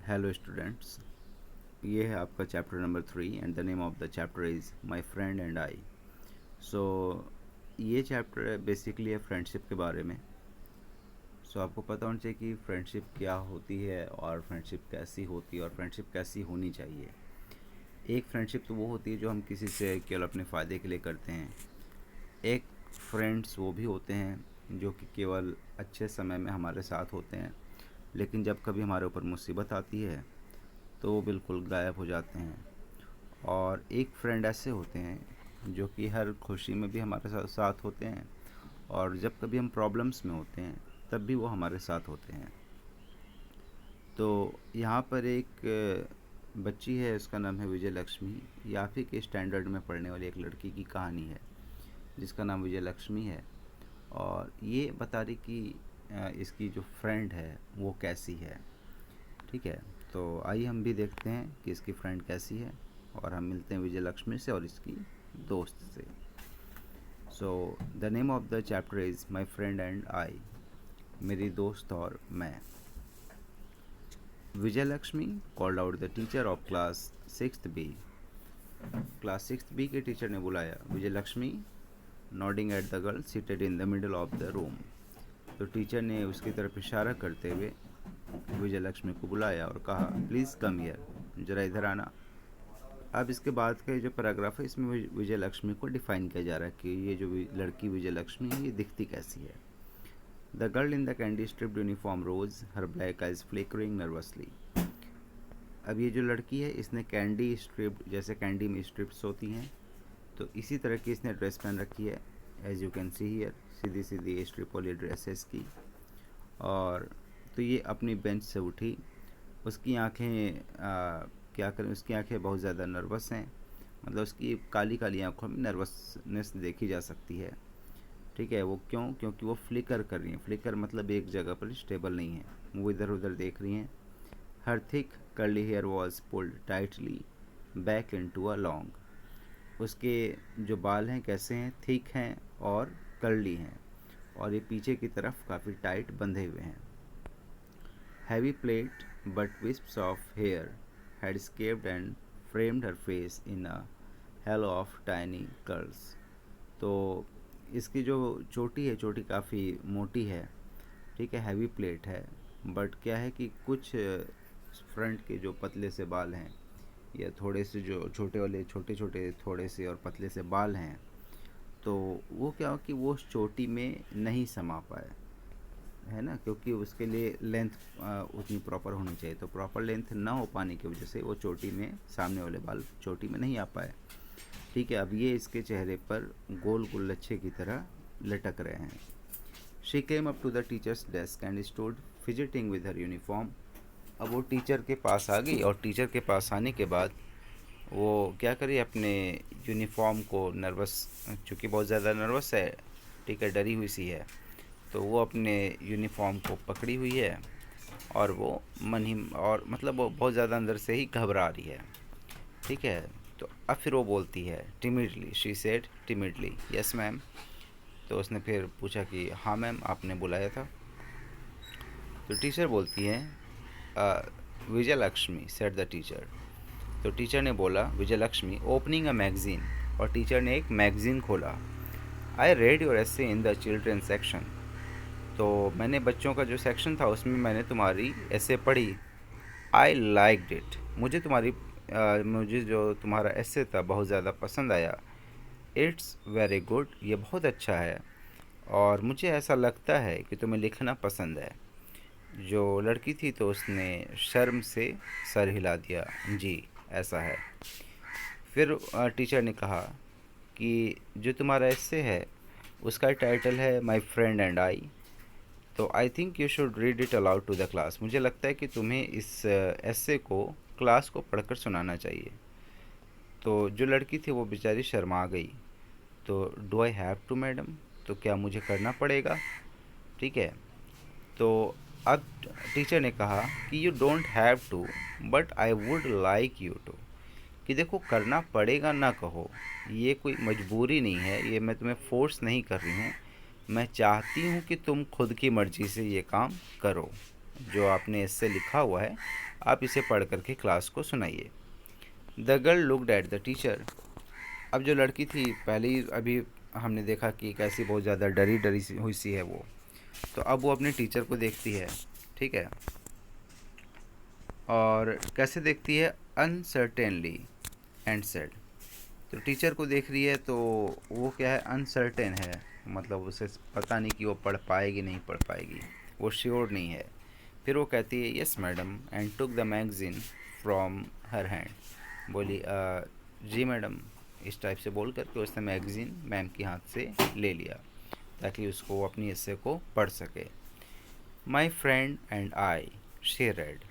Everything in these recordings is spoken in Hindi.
हेलो स्टूडेंट्स, ये है आपका chapter number 3 and the name of the chapter is my friend and I. So ये चैप्टर बेसिकली है फ्रेंडशिप के बारे में। आपको पता होना चाहिए कि फ्रेंडशिप क्या होती है और फ्रेंडशिप कैसी होती है और फ्रेंडशिप कैसी होनी चाहिए। एक फ्रेंडशिप तो वो होती है जो हम किसी से केवल अपने फ़ायदे के लिए करते हैं। एक फ्रेंड्स वो भी होते हैं जो कि केवल अच्छे समय में हमारे साथ होते हैं, लेकिन जब कभी हमारे ऊपर मुसीबत आती है तो वो बिल्कुल गायब हो जाते हैं। और एक फ्रेंड ऐसे होते हैं जो कि हर खुशी में भी हमारे साथ साथ होते हैं, और जब कभी हम प्रॉब्लम्स में होते हैं तब भी वो हमारे साथ होते हैं। तो यहाँ पर एक बच्ची है, उसका नाम है विजय लक्ष्मी। ये आप ही के स्टैंडर्ड में पढ़ने वाली एक लड़की की कहानी है जिसका नाम विजय लक्ष्मी है। और ये बता रही कि इसकी जो फ्रेंड है वो कैसी है। ठीक है, तो आइए हम भी देखते हैं कि इसकी फ्रेंड कैसी है, और हम मिलते हैं विजय लक्ष्मी से और इसकी दोस्त से। So the name of the chapter is my friend and I, मेरी दोस्त और मैं। Vijay Lakshmi called out the teacher of class 6th B. Class 6th B के टीचर ने बुलाया Vijay Lakshmi, nodding at the girl seated in the middle of the room. तो टीचर ने उसकी तरफ इशारा करते हुए विजय लक्ष्मी को बुलाया और कहा, प्लीज़ कम हियर, ज़रा इधर आना। अब इसके बाद का जो पैराग्राफ है इसमें विजय लक्ष्मी को डिफाइन किया जा रहा है कि ये जो लड़की विजय लक्ष्मी है ये दिखती कैसी है। The girl in the candy striped uniform rose, her black eyes flickering nervously. अब ये जो लड़की है इसने कैंडी स्ट्रिप्ड, जैसे कैंडी में स्ट्रिप्स होती हैं, तो इसी तरह की इसने ड्रेस पहन रखी है। As you can see here, सीधी सीधी स्ट्रिप वाली ड्रेस है इसकी। और तो ये अपनी बेंच से उठी। उसकी आँखें क्या करें, उसकी आंखें बहुत ज़्यादा नर्वस हैं, मतलब उसकी काली काली आंखों में नर्वसनेस देखी जा सकती है। ठीक है, वो क्यों? क्योंकि वो फ्लिकर कर रही हैं। फ्लिकर मतलब एक जगह पर स्टेबल नहीं है, वो इधर उधर देख रही हैं। Her thick curly hair was pulled tightly back into a long. उसके जो बाल हैं कैसे हैं? थिक हैं और कर्ली हैं, और ये पीछे की तरफ काफ़ी टाइट बंधे हुए हैं। Heavy plait but wisps of hair had escaped and framed her face in a halo of tiny curls. तो इसकी जो चोटी है, चोटी काफ़ी मोटी है। ठीक है, हैवी प्लेट है, बट क्या है कि कुछ फ्रंट के जो पतले से बाल हैं, या थोड़े से जो छोटे वाले छोटे छोटे थोड़े से और पतले से बाल हैं, तो वो क्या हो कि वो उस चोटी में नहीं समा पाए, है ना, क्योंकि उसके लिए लेंथ उतनी प्रॉपर होनी चाहिए। तो प्रॉपर लेंथ ना हो पाने की वजह से वो चोटी में, सामने वाले बाल चोटी में नहीं आ पाए। ठीक है, अब ये इसके चेहरे पर गोल गुल्लच्छे की तरह लटक रहे हैं। She came up to the teacher's desk and stood fidgeting with her uniform. अब वो टीचर के पास आ गई, और टीचर के पास आने के बाद वो क्या करी, अपने यूनिफॉर्म को, नर्वस, चूँकि बहुत ज़्यादा नर्वस है, ठीक है, डरी हुई सी है, तो वो अपने यूनिफॉर्म को पकड़ी हुई है, और वो मन ही, और मतलब वो बहुत ज़्यादा अंदर से ही घबरा रही है। ठीक है, तो अब फिर वो बोलती है timidly, she said timidly, yes ma'am. तो उसने फिर पूछा कि हाँ मैम, आपने बुलाया था। तो टीचर बोलती है, Vijay Lakshmi, said the teacher. तो टीचर ने बोला, विजय लक्ष्मी ओपनिंग अ मैगज़ीन, और टीचर ने एक मैगज़ीन खोला। I read your essay in the children section. तो मैंने बच्चों का जो सेक्शन था उसमें मैंने तुम्हारी ऐसे पढ़ी। आई लाइक्ड इट, मुझे जो तुम्हारा ऐसे था बहुत ज़्यादा पसंद आया। इट्स वेरी गुड, ये बहुत अच्छा है, और मुझे ऐसा लगता है कि तुम्हें लिखना पसंद है। जो लड़की थी तो उसने शर्म से सर हिला दिया, जी ऐसा है। फिर टीचर ने कहा कि जो तुम्हारा ऐसे है उसका टाइटल है माई फ्रेंड एंड आई, तो I think you should read it aloud to the class. मुझे लगता है कि तुम्हें इस ऐसे को क्लास को पढ़कर सुनाना चाहिए। तो जो लड़की थी वो बेचारी शर्मा गई। तो do I have to madam, तो क्या मुझे करना पड़ेगा? ठीक है, तो अब टीचर ने कहा कि you don't have to but I would like you to, कि देखो करना पड़ेगा ना कहो, ये कोई मजबूरी नहीं है, ये मैं तुम्हें फोर्स नहीं कर रही हूँ, मैं चाहती हूँ कि तुम खुद की मर्ज़ी से ये काम करो। जो आपने इससे लिखा हुआ है आप इसे पढ़ करके क्लास को सुनाइए। The girl looked at the teacher. अब जो लड़की थी, पहले ही अभी हमने देखा कि कैसी बहुत ज़्यादा डरी डरी सी हुई सी है वो, तो अब वो अपने टीचर को देखती है, ठीक है। और कैसे देखती है? अनसर्टेनली एंड सेड। तो टीचर को देख रही है तो वो क्या है, अनसर्टेन है, मतलब उसे पता नहीं कि वो पढ़ पाएगी नहीं पढ़ पाएगी, वो श्योर नहीं है। फिर वो कहती है yes madam and took the magazine from her hand. बोली जी मैडम, इस टाइप से बोल करके उसने मैगज़ीन मैम के हाथ से ले लिया ताकि उसको अपनी हिस्से को पढ़ सके। माई friend and I she red.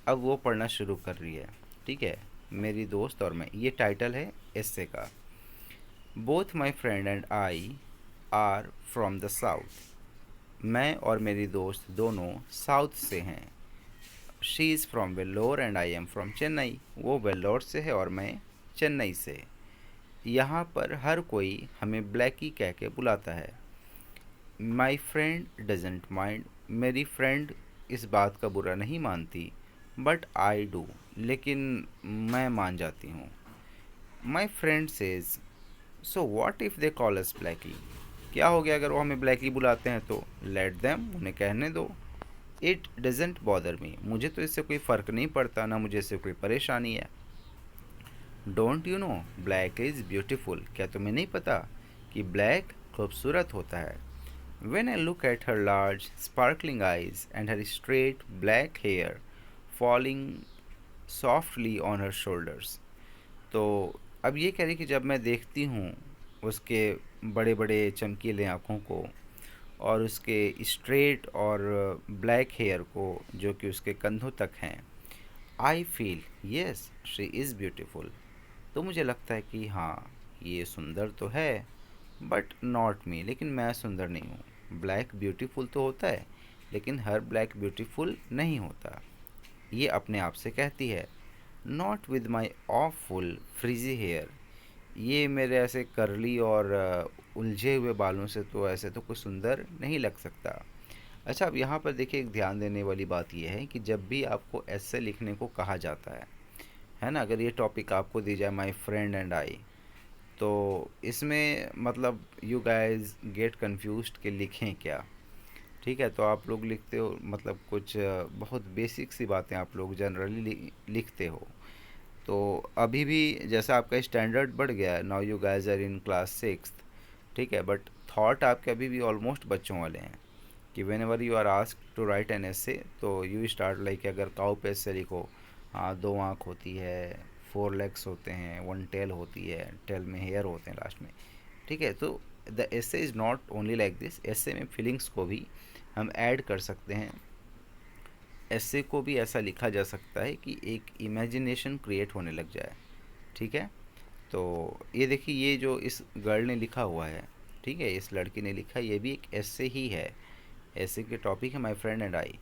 अब वो पढ़ना शुरू कर रही है, ठीक है। मेरी दोस्त और मैं, ये टाइटल है एस्से का। Both my friend and I R from the south. मैं और मेरी दोस्त दोनों साउथ से हैं। She is from Vellore and I am from Chennai. वो वेल्लोर से है और मैं चेन्नई से। यहाँ पर हर कोई हमें ब्लैकी कह के बुलाता है। My friend doesn't mind. मेरी फ्रेंड इस बात का बुरा नहीं मानती। बट आई डू, लेकिन मैं मान जाती हूँ। माई friend says so what if they call us Blackie. क्या हो गया अगर वो हमें ब्लैकी बुलाते हैं तो? लेट देम, उन्हें कहने दो। It doesn't bother me. मुझे तो इससे कोई फ़र्क नहीं पड़ता, ना मुझे इससे कोई परेशानी है। Don't you know black is beautiful. क्या तुम्हें नहीं पता कि ब्लैक खूबसूरत होता है? When I look at her large, sparkling eyes and her straight black hair falling softly on her shoulders। तो अब ये कह रही कि जब मैं देखती हूँ उसके बड़े बड़े चमकीले आँखों को और उसके स्ट्रेट और ब्लैक हेयर को जो कि उसके कंधों तक हैं, I feel yes she is beautiful. तो मुझे लगता है कि हाँ, ये सुंदर तो है, बट नॉट मी, लेकिन मैं सुंदर नहीं हूँ। ब्लैक ब्यूटीफुल तो होता है, लेकिन हर ब्लैक ब्यूटीफुल नहीं होता। ये अपने आप से कहती है। Not with my awful frizzy hair. ये मेरे ऐसे करली और उलझे हुए बालों से तो ऐसे तो कुछ सुंदर नहीं लग सकता। अच्छा, अब यहाँ पर देखिए, एक ध्यान देने वाली बात यह है कि जब भी आपको ऐसे लिखने को कहा जाता है ना, अगर ये टॉपिक आपको दी जाए माई फ्रेंड एंड आई, तो इसमें मतलब यू गाइज गेट कन्फ्यूज्ड कि लिखें क्या, ठीक है। तो आप लोग लिखते हो मतलब कुछ बहुत बेसिक सी बातें आप लोग जनरली लिखते हो। तो अभी भी जैसा आपका स्टैंडर्ड बढ़ गया है, now you guys are in class 6, ठीक है, बट थॉट आपके अभी भी ऑलमोस्ट बच्चों वाले हैं कि whenever you are asked to write an essay, तो यू स्टार्ट लाइक अगर काउ पे एसे लिखो, हाँ 2 आँख होती है, 4 लेग्स होते हैं, 1 टेल होती है, टेल में हेयर होते हैं लास्ट में, ठीक है। तो the essay is not only like this. Essay में फीलिंग्स को भी हम ऐड कर सकते हैं। ऐसे को भी ऐसा लिखा जा सकता है कि एक इमेजिनेशन क्रिएट होने लग जाए, ठीक है। तो ये देखिए, ये जो इस गर्ल ने लिखा हुआ है, ठीक है, इस लड़की ने लिखा, ये भी एक ऐसे ही है। ऐसे के टॉपिक है my friend and I,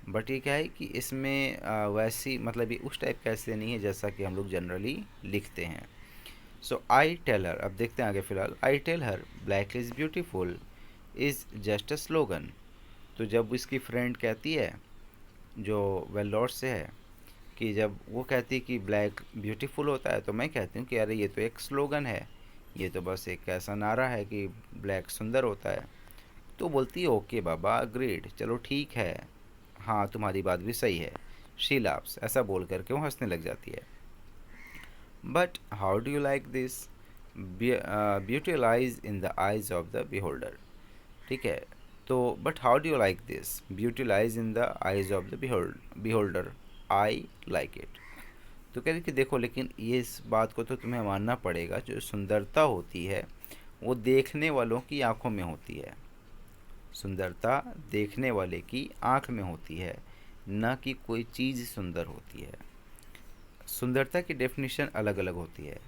but ये क्या है कि इसमें वैसी मतलब ये उस टाइप का ऐसे नहीं है जैसा कि हम लोग जनरली लिखते हैं। सो आई टेल हर, अब देखते हैं आगे। फ़िलहाल I tell her black is beautiful is just a slogan. तो जब इसकी फ्रेंड कहती है जो वेल्लोर से है, कि जब वो कहती है कि ब्लैक ब्यूटीफुल होता है, तो मैं कहती हूँ कि अरे ये तो एक स्लोगन है, ये तो बस एक ऐसा नारा है कि ब्लैक सुंदर होता है। तो बोलती है ओके बाबा, अग्रीड, चलो ठीक है, हाँ तुम्हारी बात भी सही है। शी लाफ्स, ऐसा बोल करके वो हंसने लग जाती है। But how do you like this? Beauty lies in the eyes of the beholder, ठीक है। तो but how do you like this? Beauty lies in the eyes of the beholder, I like it. तो कह रही कि देखो, लेकिन ये इस बात को तो तुम्हें मानना पड़ेगा, जो सुंदरता होती है वो देखने वालों की आंखों में होती है। सुंदरता देखने वाले की आंख में होती है, न कि कोई चीज़ सुंदर होती है। सुंदरता की डेफिनेशन अलग अलग होती है,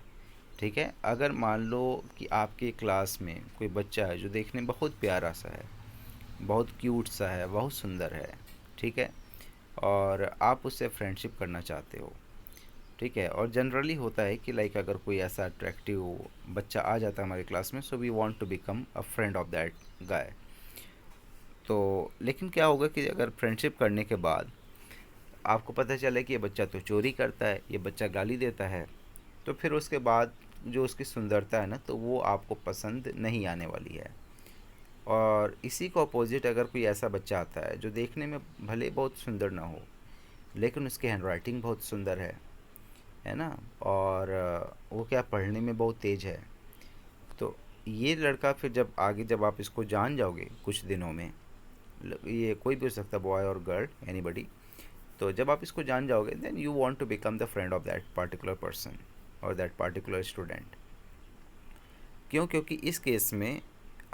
ठीक है। अगर मान लो कि आपके क्लास में कोई बच्चा है जो देखने में बहुत प्यारा सा है, बहुत क्यूट सा है, बहुत सुंदर है, ठीक है, और आप उससे फ्रेंडशिप करना चाहते हो, ठीक है। और जनरली होता है कि लाइक अगर कोई ऐसा अट्रैक्टिव बच्चा आ जाता है हमारे क्लास में, so we want to become a friend of that guy. तो लेकिन क्या होगा कि अगर फ्रेंडशिप करने के बाद आपको पता चले कि ये बच्चा तो चोरी करता है, ये बच्चा गाली देता है, तो फिर उसके बाद जो उसकी सुंदरता है ना, तो वो आपको पसंद नहीं आने वाली है। और इसी को अपोजिट अगर कोई ऐसा बच्चा आता है जो देखने में भले बहुत सुंदर ना हो, लेकिन उसकी हैंडराइटिंग बहुत सुंदर है ना, और वो क्या पढ़ने में बहुत तेज़ है, तो ये लड़का फिर जब आगे जब आप इसको जान जाओगे कुछ दिनों में, ये कोई भी हो सकता है, बॉय और गर्ल, एनीबडी, तो जब आप इसको जान जाओगे then you want to become the friend of that particular person और दैट पार्टिकुलर स्टूडेंट। क्यों? क्योंकि इस केस में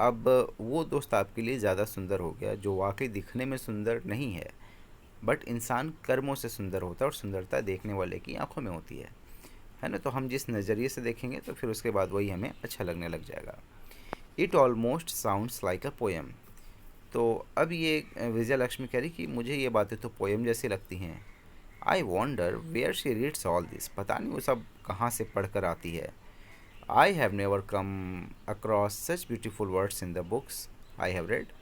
अब वो दोस्त आपके लिए ज़्यादा सुंदर हो गया जो वाकई दिखने में सुंदर नहीं है, बट इंसान कर्मों से सुंदर होता है, और सुंदरता देखने वाले की आंखों में होती है ना। तो हम जिस नज़रिए से देखेंगे तो फिर उसके बाद वही हमें अच्छा लगने लग जाएगा। It almost sounds like a poem. तो अब ये विजय लक्ष्मी कह रही कि मुझे ये बातें तो पोएम जैसी लगती हैं। I wonder where she reads all this. पता नहीं वो सब कहाँ से पढ़ कर आती है। I have never come across such beautiful words in the books I have read.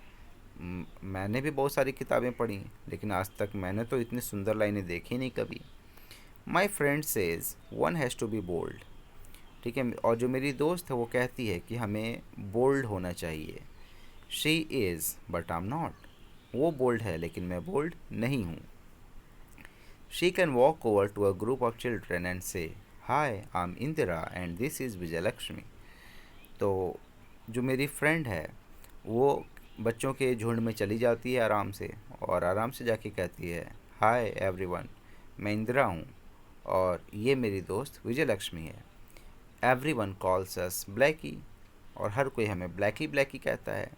मैंने भी बहुत सारी किताबें पढ़ी, लेकिन आज तक मैंने तो इतनी सुंदर लाइनें देखी नहीं कभी। My friend says one has to be bold. ठीक है, और जो मेरी दोस्त है वो कहती है कि हमें बोल्ड होना चाहिए। She is but I am not. वो बोल्ड है लेकिन मैं बोल्ड नहीं हूँ। She can walk over to a group of children and say hi I am Indira and this is Vijay Lakshmi. तो जो मेरी फ्रेंड है वो बच्चों के झुंड में चली जाती है आराम से, और आराम से जाके कहती है हाय एवरीवन, मैं इंदिरा हूँ और ये मेरी दोस्त विजय लक्ष्मी है। एवरीवन कॉल्स अस ब्लैकी, और हर कोई हमें ब्लैकी ब्लैकी कहता है।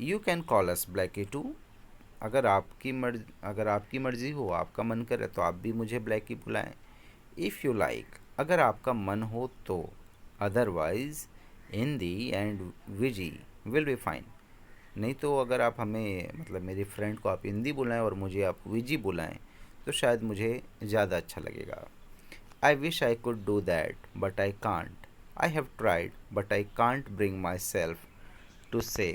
You can call us blackie too. अगर आपकी मर्ज़ी हो, आपका मन करे तो आप भी मुझे ब्लैकी बुलाएं। इफ़ यू लाइक, अगर आपका मन हो तो। Otherwise Hindi and Viji will be fine. नहीं तो अगर आप हमें मतलब मेरी फ्रेंड को आप हिंदी बुलाएं और मुझे आप विजी बुलाएं तो शायद मुझे ज़्यादा अच्छा लगेगा। I wish I could do that but I can't. I have tried but I can't bring myself to say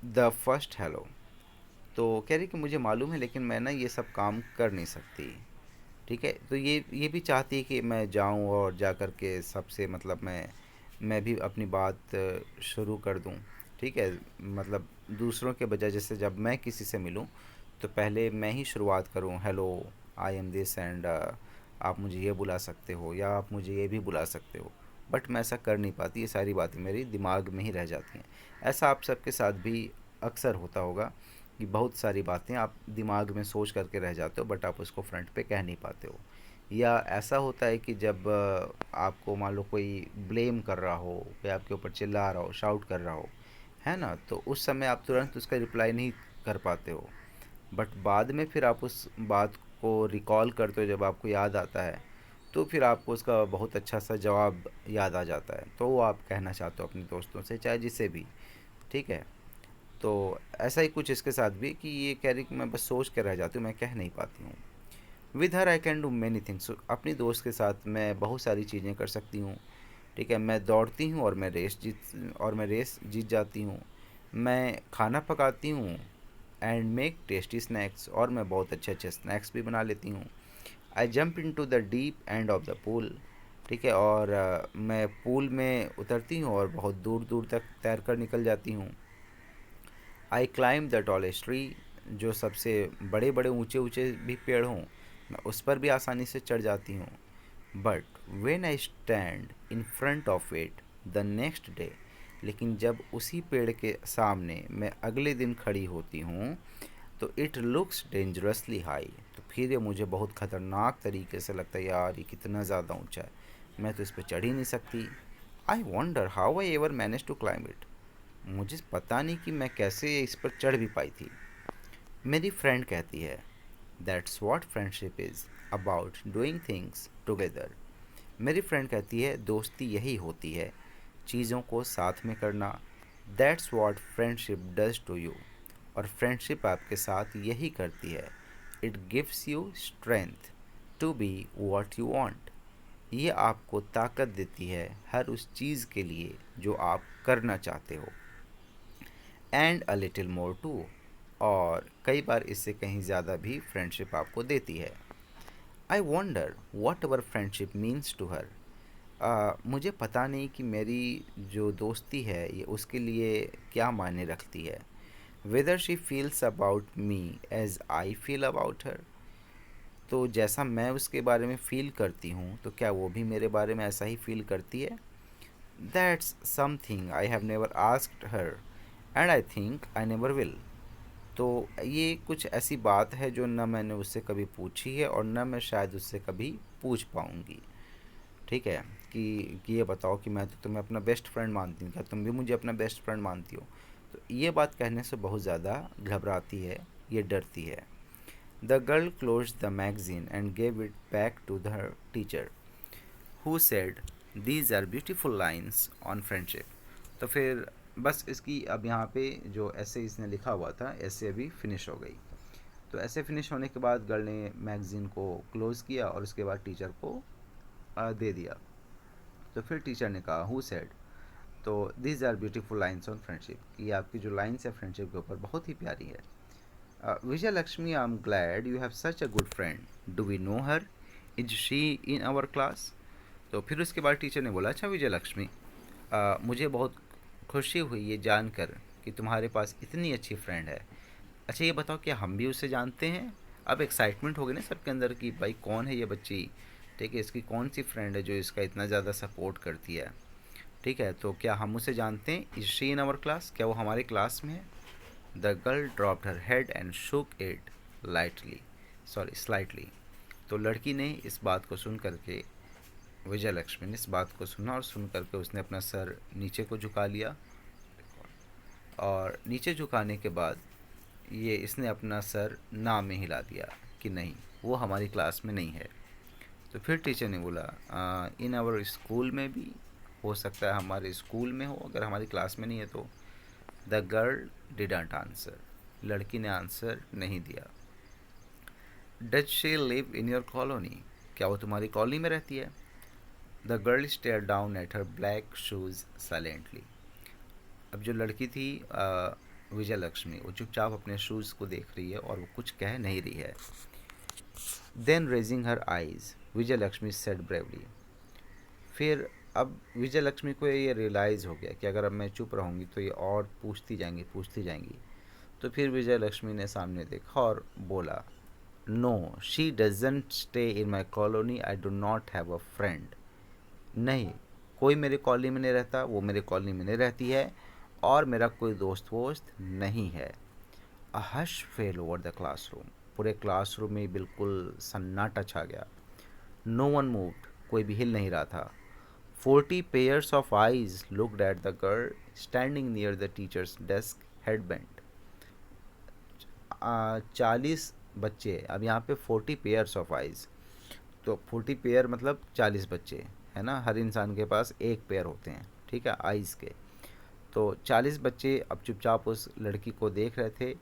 the first hello. तो कह रही कि मुझे मालूम है लेकिन मैं ना ये सब काम कर नहीं सकती। ठीक है, तो ये भी चाहती है कि मैं जाऊं और जा कर के सबसे मतलब मैं भी अपनी बात शुरू कर दूं। ठीक है, मतलब दूसरों के बजाय जैसे जब मैं किसी से मिलूं तो पहले मैं ही शुरुआत करूं, hello I am this and आप मुझे ये बुला सकते हो या आप मुझे ये भी बुला सकते हो। बट मैं ऐसा कर नहीं पाती, ये सारी बातें मेरी दिमाग में ही रह जाती हैं। ऐसा आप सबके साथ भी अक्सर होता होगा कि बहुत सारी बातें आप दिमाग में सोच करके रह जाते हो, बट आप उसको फ्रंट पे कह नहीं पाते हो। या ऐसा होता है कि जब आपको मान लो कोई ब्लेम कर रहा हो या आपके ऊपर चिल्ला रहा हो, शाउट कर रहा हो, है ना, तो उस समय आप तुरंत उसका रिप्लाई नहीं कर पाते हो। बट बाद में फिर आप उस बात को रिकॉल करते हो, जब आपको याद आता है तो फिर आपको उसका बहुत अच्छा सा जवाब याद आ जाता है, तो वो आप कहना चाहते हो अपने दोस्तों से, चाहे जिसे भी। ठीक है, तो ऐसा ही कुछ इसके साथ भी कि ये कह रही कि मैं बस सोच के रह जाती हूँ, मैं कह नहीं पाती हूँ। With her I can do many things. अपनी दोस्त के साथ मैं बहुत सारी चीज़ें कर सकती हूँ। ठीक है, मैं दौड़ती हूँ और मैं रेस जीत जाती हूँ। मैं खाना पकाती हूँ एंड मेक टेस्टी स्नैक्स, और मैं बहुत अच्छे अच्छे स्नैक्स भी बना लेती हूँ। I jump in to the deep end of the pool. ठीक है, और मैं पूल में उतरती हूँ और बहुत दूर दूर तक तैर कर निकल जाती हूँ। I climb the tallest tree. जो सबसे बड़े बड़े ऊंचे ऊंचे भी पेड़ हों, मैं उस पर भी आसानी से चढ़ जाती हूँ। But when I stand in front of it the next day, लेकिन जब उसी पेड़ के सामने मैं अगले दिन खड़ी होती हूँ तो इट लुक्स डेंजरसली हाई। तो फिर ये मुझे बहुत ख़तरनाक तरीके से लगता है, यार ये कितना ज़्यादा ऊंचा है, मैं तो इस पर चढ़ ही नहीं सकती। I wonder how I ever manage to climb it. मुझे पता नहीं कि मैं कैसे इस पर चढ़ भी पाई थी। मेरी फ्रेंड कहती है that's what friendship is about doing things together. मेरी फ्रेंड कहती है दोस्ती यही होती है, चीज़ों को साथ में करना। That's what friendship does to you. और फ्रेंडशिप आपके साथ यही करती है। It gives you strength to be what you want. ये आपको ताकत देती है हर उस चीज़ के लिए जो आप करना चाहते हो। And a little more too. और कई बार इससे कहीं ज़्यादा भी फ्रेंडशिप आपको देती है। I wonder what our friendship means to her. मुझे पता नहीं कि मेरी जो दोस्ती है ये उसके लिए क्या मायने रखती है। Whether she feels about me as I feel about her. तो जैसा मैं उसके बारे में फ़ील करती हूँ तो क्या वो भी मेरे बारे में ऐसा ही फ़ील करती है। That's something I have never asked her and I think I never will. तो ये कुछ ऐसी बात है जो न मैंने उससे कभी पूछी है और न मैं शायद उससे कभी पूछ पाऊँगी। ठीक है, कि ये बताओ कि मैं तो तुम्हें अपना बेस्ट फ्रेंड मानती हूँ, क्या तुम भी मुझे अपना बेस्ट फ्रेंड मानती हो। तो ये बात कहने से बहुत ज़्यादा घबराती है, ये डरती है। The girl close the magazine and gave it back to the teacher who said these are beautiful lines on friendship. तो फिर बस इसकी अब यहाँ पे जो ऐसे इसने लिखा हुआ था ऐसे अभी फिनिश हो गई। तो ऐसे फिनिश होने के बाद गर्ल ने मैगज़ीन को क्लोज़ किया और उसके बाद टीचर को दे दिया। तो फिर टीचर ने कहा हु सेड, तो these are beautiful lines on friendship, ये आपकी जो लाइन्स है फ्रेंडशिप के ऊपर बहुत ही प्यारी है। Vijay Lakshmi, I am glad you have such a good friend, do we know her, is she in our class. तो फिर उसके बाद टीचर ने बोला अच्छा विजय लक्ष्मी, मुझे बहुत खुशी हुई ये जानकर कि तुम्हारे पास इतनी अच्छी फ्रेंड है। अच्छा ये बताओ क्या हम भी उसे जानते हैं। अब एक्साइटमेंट हो गई ना सबके अंदर कि भाई कौन है ये बच्ची, ठीक है, इसकी कौन सी फ्रेंड है जो इसका इतना ज़्यादा सपोर्ट करती है। ठीक है, तो क्या हम उसे जानते हैं, is she in our class, क्या वो हमारे क्लास में है। The girl dropped her head and shook it lightly, sorry slightly. तो लड़की ने इस बात को सुन करके, विजय लक्ष्मी ने इस बात को सुना और सुन करके उसने अपना सर नीचे को झुका लिया और नीचे झुकाने के बाद ये इसने अपना सर ना में हिला दिया कि नहीं वो हमारी क्लास में नहीं है। तो फिर टीचर ने बोला इन आवर स्कूल में भी, हो सकता है हमारे स्कूल में हो, अगर हमारी क्लास में नहीं है तो। द गर्ल डिडंट आंसर, लड़की ने आंसर नहीं दिया। Does she live in your colony, क्या वो तुम्हारी कॉलोनी में रहती है। The girl stare down at her black shoes silently. अब जो लड़की थी विजय लक्ष्मी, वो चुपचाप अपने शूज़ को देख रही है और वो कुछ कह नहीं रही है। देन रेजिंग हर आइज विजय लक्ष्मी सेड ब्रेवली। फिर अब विजय लक्ष्मी को ये रियलाइज़ हो गया कि अगर अब मैं चुप रहूँगी तो ये और पूछती जाएंगी। तो फिर विजय लक्ष्मी ने सामने देखा और बोला no she doesn't stay in my colony, I do not have a friend. नहीं, कोई मेरे कॉलोनी में नहीं रहता, वो मेरे कॉलोनी में नहीं रहती है और मेरा कोई दोस्त वोस्त नहीं है। A hush fell over the classroom, पूरे क्लासरूम में बिल्कुल सन्नाटा छा गया। नो वन मूव्ड, कोई भी हिल नहीं रहा था। 40 pairs of eyes looked at the girl standing near the teacher's desk head bent. 40 बच्चे, अब यहाँ पे 40 पेयर्स ऑफ आईज, तो 40 पेयर मतलब 40 बच्चे, है ना, हर इंसान के पास एक पेयर होते हैं, ठीक है, आइज़ के। तो 40 बच्चे अब चुपचाप उस लड़की को देख रहे थे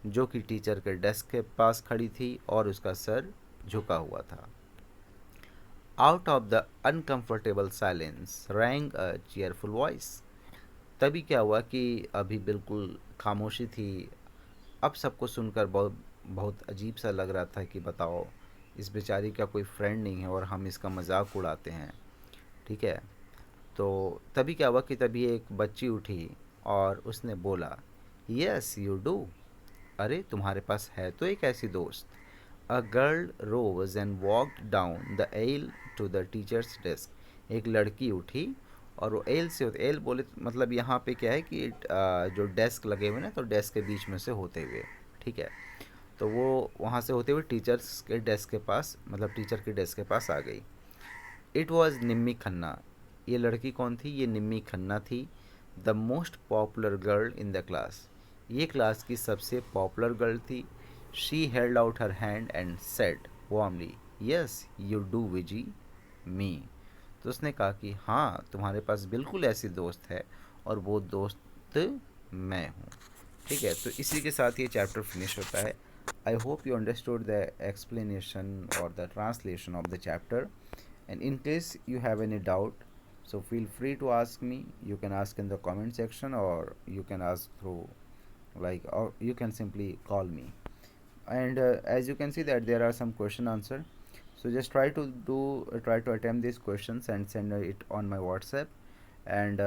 जो कि टीचर के डेस्क के पास खड़ी थी और उसका सर झुका हुआ था। Out of the uncomfortable silence wrong a cheerful voice. तभी क्या हुआ कि अभी बिल्कुल खामोशी थी। अब सबको सुनकर बहुत बहुत अजीब सा लग रहा था कि बताओ इस बेचारी का कोई फ्रेंड नहीं है और हम इसका मजाक उड़ाते हैं, ठीक है। तो तभी क्या हुआ कि तभी एक बच्ची उठी और उसने बोला यस यू डू, अरे तुम्हारे पास है तो एक ऐसी दोस्त। A girl rose and walked down the aisle to the teacher's desk. एक लड़की उठी और वो एल से होते, एल बोले मतलब यहाँ पे क्या है कि जो डेस्क लगे हुए ना, तो डेस्क के बीच में से होते हुए, ठीक है, तो वो वहाँ से होते हुए टीचर्स के डेस्क के पास, मतलब टीचर के डेस्क के पास आ गई। It was Nimmi Khanna. ये लड़की कौन थी, ये निम्मी खन्ना थी। The most popular girl in the class, ये क्लास की सबसे पॉपुलर गर्ल थी। She held out her hand and said warmly yes you do Viji me. तो उसने कहा कि हाँ तुम्हारे पास बिल्कुल ऐसी दोस्त है और वो दोस्त मैं हूँ, ठीक है। तो इसी के साथ ये चैप्टर फिनिश होता है। I hope you understood the explanation और the translation of the chapter, and in case you have any doubt, so feel free to ask me. You can ask in the comment section or you can ask through like, or you can simply call me. And as you can see that there are some question answer, so just try to attempt these questions and send it on my WhatsApp. And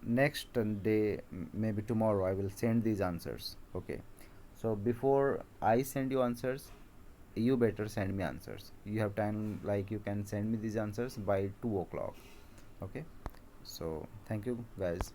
next day, maybe tomorrow, I will send these answers. Okay, so before I send you answers, you better send me answers. You have time, like you can send me these answers by 2 o'clock. Okay, so thank you guys.